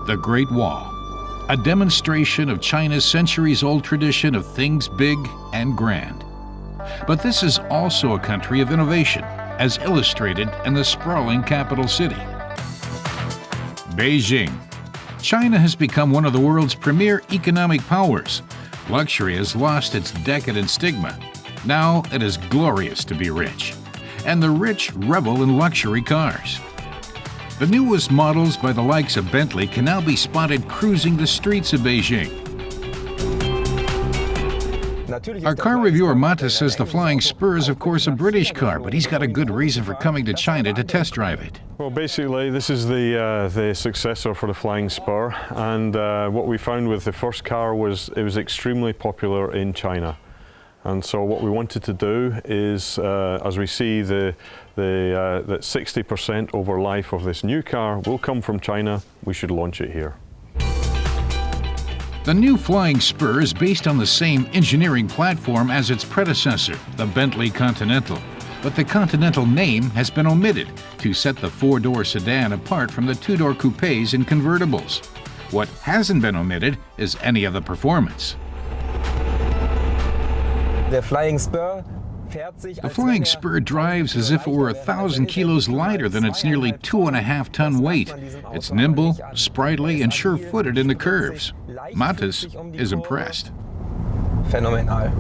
The Great Wall, a demonstration of China's centuries-old tradition of things big and grand. But this is also a country of innovation, as illustrated in the sprawling capital city. Beijing. China has become one of the world's premier economic powers. Luxury has lost its decadent stigma. Now it is glorious to be rich. And the rich revel in luxury cars. The newest models by the likes of Bentley can now be spotted cruising the streets of Beijing. Our car reviewer Mata says the Flying Spur is of course a British car, but he's got a good reason for coming to China to test drive it. Well, basically this is the successor for the Flying Spur, and what we found with the first car was it was extremely popular in China. And so what we wanted to do is, as we see that 60% over life of this new car will come from China, we should launch it here. The new Flying Spur is based on the same engineering platform as its predecessor, the Bentley Continental. But the Continental name has been omitted to set the four-door sedan apart from the two-door coupes and convertibles. What hasn't been omitted is any of the performance. The Flying Spur drives as if it were 1,000 kilos lighter than its nearly 2.5-ton weight. It's nimble, sprightly, and sure-footed in the curves. Matas is impressed. Phenomenal.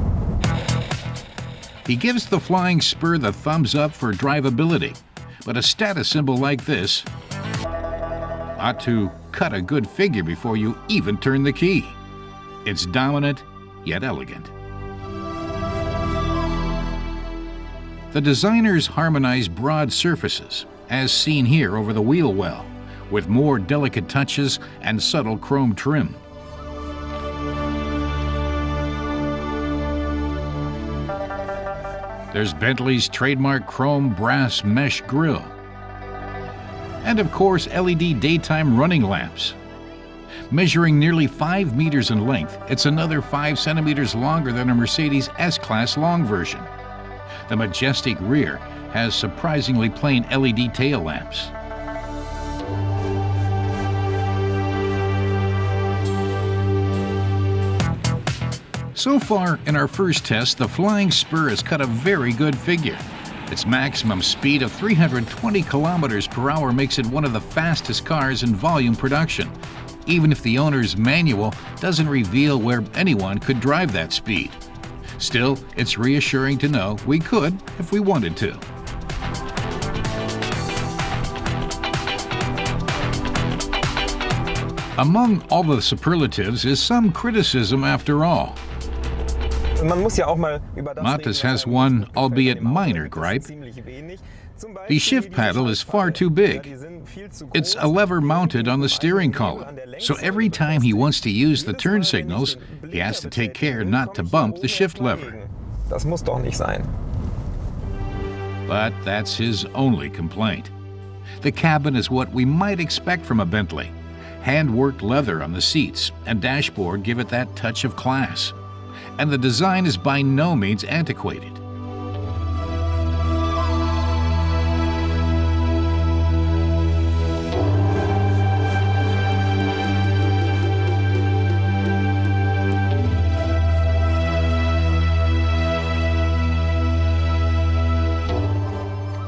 He gives the Flying Spur the thumbs up for drivability, but a status symbol like this ought to cut a good figure before you even turn the key. It's dominant, yet elegant. The designers harmonize broad surfaces, as seen here over the wheel well, with more delicate touches and subtle chrome trim. There's Bentley's trademark chrome brass mesh grille. And of course, LED daytime running lamps. Measuring nearly 5 meters in length, it's another 5 centimeters longer than a Mercedes S-Class long version. The majestic rear has surprisingly plain LED tail lamps. So far in our first test, the Flying Spur has cut a very good figure. Its maximum speed of 320 kilometers per hour makes it one of the fastest cars in volume production, even if the owner's manual doesn't reveal where anyone could drive that speed. Still, it's reassuring to know we could if we wanted to. Among all the superlatives is some criticism after all. Matas has one, albeit minor, gripe. The shift paddle is far too big. It's a lever mounted on the steering column, so every time he wants to use the turn signals, he has to take care not to bump the shift lever. Das muss doch nicht sein. But that's his only complaint. The cabin is what we might expect from a Bentley. Hand-worked leather on the seats and dashboard give it that touch of class. And the design is by no means antiquated.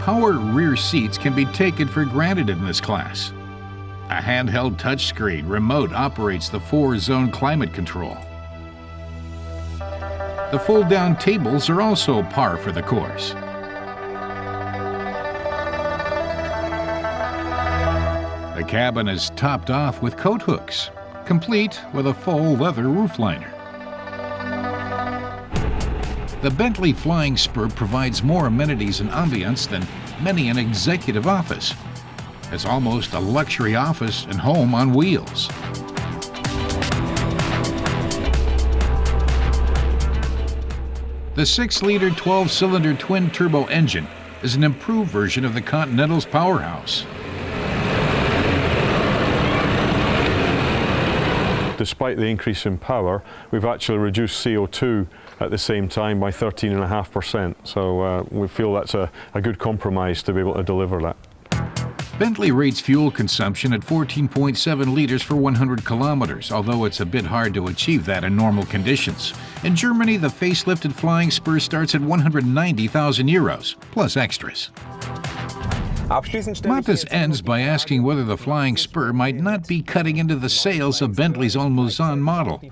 Power rear seats can be taken for granted in this class. A handheld touchscreen remote operates the 4-zone climate control. The fold-down tables are also par for the course. The cabin is topped off with coat hooks, complete with a full leather roofliner. The Bentley Flying Spur provides more amenities and ambience than many an executive office. It's almost a luxury office and home on wheels. The 6-liter 12-cylinder twin-turbo engine is an improved version of the Continental's powerhouse. Despite the increase in power, we've actually reduced CO2 at the same time by 13.5%. So we feel that's a good compromise to be able to deliver that. Bentley rates fuel consumption at 14.7 liters for 100 kilometers, although it's a bit hard to achieve that in normal conditions. In Germany, the facelifted Flying Spur starts at 190,000 euros, plus extras. Mattes ends by asking whether the Flying Spur might not be cutting into the sales of Bentley's own Muslanne model.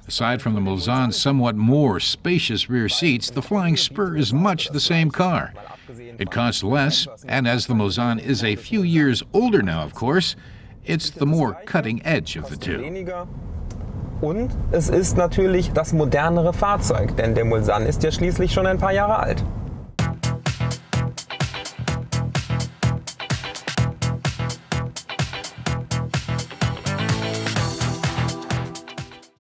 Aside from the Muslanne's somewhat more spacious rear seats, the Flying Spur is much the same car. It costs less, and as the Muslanne is a few years older now, of course, it's the more cutting edge of the two. Und es ist natürlich das modernere Fahrzeug, denn der Muslanne ist ja schließlich schon ein paar Jahre alt.